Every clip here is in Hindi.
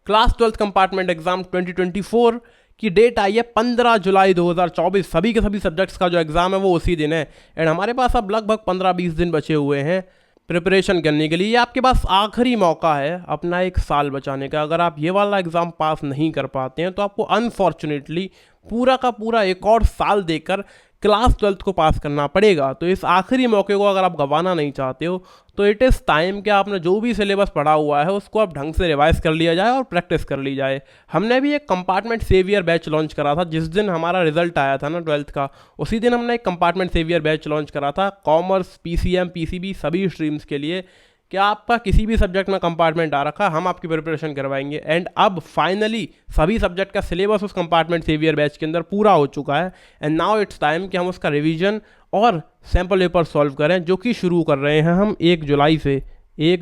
क्लास 12th कंपार्टमेंट एग्जाम 2024 की डेट आई है 15 जुलाई 2024। सभी के सभी सब्जेक्ट्स का जो एग्ज़ाम है वो उसी दिन है एंड हमारे पास अब लगभग 15-20 दिन बचे हुए हैं प्रिपरेशन करने के लिए। ये आपके पास आखिरी मौका है अपना एक साल बचाने का। अगर आप ये वाला एग्ज़ाम पास नहीं कर पाते हैं तो आपको अनफॉर्चुनेटली पूरा का पूरा एक और साल देकर क्लास 12th को पास करना पड़ेगा। तो इस आखिरी मौके को अगर आप गंवाना नहीं चाहते हो तो इट इज़ टाइम कि आपने जो भी सिलेबस पढ़ा हुआ है उसको आप ढंग से रिवाइज कर लिया जाए और प्रैक्टिस कर ली जाए। हमने भी एक कंपार्टमेंट सेवियर बैच लॉन्च करा था। जिस दिन हमारा रिजल्ट आया था ना 12th का, उसी दिन हमने एक कंपार्टमेंट सेवियर बैच लॉन्च करा था कॉमर्स, पीसीएम, पीसीबी सभी स्ट्रीम्स के लिए कि आपका किसी भी सब्जेक्ट में कंपार्टमेंट आ रखा, हम आपकी प्रिपरेशन करवाएंगे। एंड अब फाइनली सभी सब्जेक्ट का सिलेबस उस कंपार्टमेंट सेवियर बैच के अंदर पूरा हो चुका है एंड नाउ इट्स टाइम कि हम उसका रिवीजन और सैम्पल पेपर सॉल्व करें, जो कि शुरू कर रहे हैं हम 1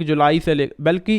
जुलाई से बल्कि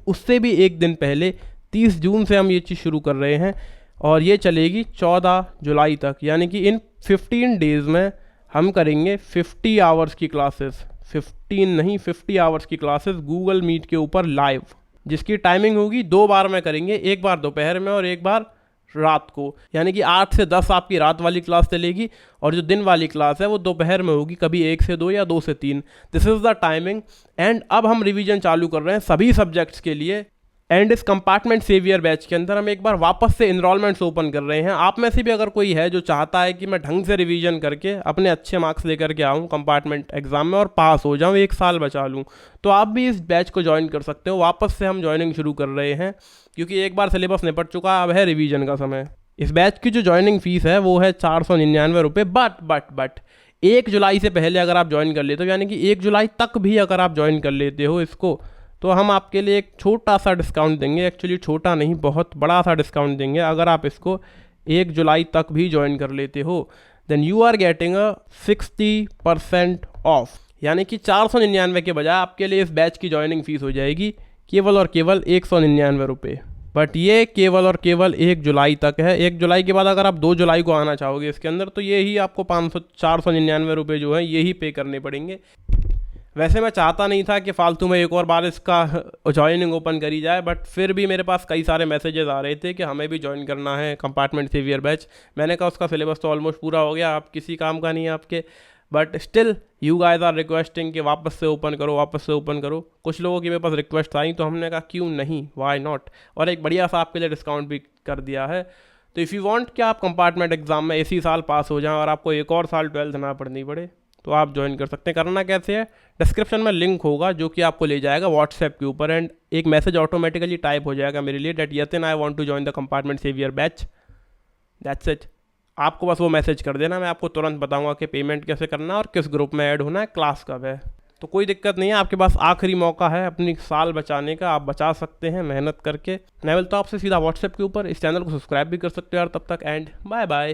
उससे भी एक दिन पहले 30 जून से हम ये चीज़ शुरू कर रहे हैं और ये चलेगी 14 जुलाई तक। यानी कि इन 15 डेज़ में हम करेंगे 50 आवर्स की क्लासेस, 15 नहीं 50 आवर्स की क्लासेस गूगल मीट के ऊपर लाइव, जिसकी टाइमिंग होगी 2 बार में करेंगे, एक बार दोपहर में और एक बार रात को। यानी कि 8 से 10 आपकी रात वाली क्लास चलेगी और जो दिन वाली क्लास है वो दोपहर में होगी, कभी 1 से 2 या 2 से 3। This is the timing. And अब हम रिवीजन चालू कर रहे हैं सभी सब्जेक्ट्स के लिए एंड इस कंपार्टमेंट सेवियर बैच के अंदर हम एक बार वापस से इनरोलमेंट्स ओपन कर रहे हैं। आप में से भी अगर कोई है जो चाहता है कि मैं ढंग से रिवीजन करके अपने अच्छे मार्क्स लेकर के आऊँ कंपार्टमेंट एग्जाम में और पास हो जाऊँ, एक साल बचा लूँ, तो आप भी इस बैच को ज्वाइन कर सकते हो। वापस से हम ज्वाइनिंग शुरू कर रहे हैं क्योंकि एक बार सिलेबस निपट चुका, अब है रिवीजन का समय। इस बैच की जो ज्वाइनिंग फीस है वो है 499 रुपये। बट 1 जुलाई से पहले अगर आप ज्वाइन कर लेते हो, यानी कि 1 जुलाई तक भी अगर आप ज्वाइन कर लेते हो इसको, तो हम आपके लिए एक छोटा सा डिस्काउंट देंगे। एक्चुअली छोटा नहीं, बहुत बड़ा सा डिस्काउंट देंगे। अगर आप इसको 1 जुलाई तक भी ज्वाइन कर लेते हो then you are getting a 60% off. यानी कि 499 के बजाय आपके लिए इस बैच की ज्वाइनिंग फीस हो जाएगी केवल और केवल 199 रुपये। बट ये केवल और केवल 1 जुलाई तक है। 1 जुलाई के बाद अगर आप 2 जुलाई को आना चाहोगे इसके अंदर, तो ये ही आपको 499 रुपये जो है ये ही पे करने पड़ेंगे। वैसे मैं चाहता नहीं था कि फालतू में एक और बार इसका ज्वाइनिंग ओपन करी जाए, बट फिर भी मेरे पास कई सारे मैसेजेस आ रहे थे कि हमें भी ज्वाइन करना है कंपार्टमेंट सेवियर बैच। मैंने कहा उसका सिलेबस तो ऑलमोस्ट पूरा हो गया, आप किसी काम का नहीं है आपके, but still you guys are requesting कि वापस से ओपन करो। कुछ लोगों की मेरे पास रिक्वेस्ट आई तो हमने कहा क्यों नहीं, वाई नॉट, और एक बढ़िया सा आपके लिए डिस्काउंट भी कर दिया है। तो इफ़ यू वांट कि आप कंपार्टमेंट एग्जाम में इसी साल पास हो जाएं और आपको एक और साल 12th ना पढ़नी पड़े, तो आप ज्वाइन कर सकते हैं। करना कैसे है, डिस्क्रिप्शन में लिंक होगा जो कि आपको ले जाएगा व्हाट्सएप के ऊपर एंड एक मैसेज ऑटोमेटिकली टाइप हो जाएगा मेरे लिए that Yatin I want to join the compartment saviour batch. That's it. आपको बस वो मैसेज कर देना, मैं आपको तुरंत बताऊंगा कि पेमेंट कैसे करना है और किस ग्रुप में ऐड होना है, क्लास कब है। तो कोई दिक्कत नहीं है, आपके पास आखिरी मौका है अपनी साल बचाने का, आप बचा सकते हैं मेहनत करके। मैं मिलता हूँ आपसे सीधा व्हाट्सएप के ऊपर। इस चैनल को सब्सक्राइब भी कर सकते हो यार तब तक, एंड बाय बाय।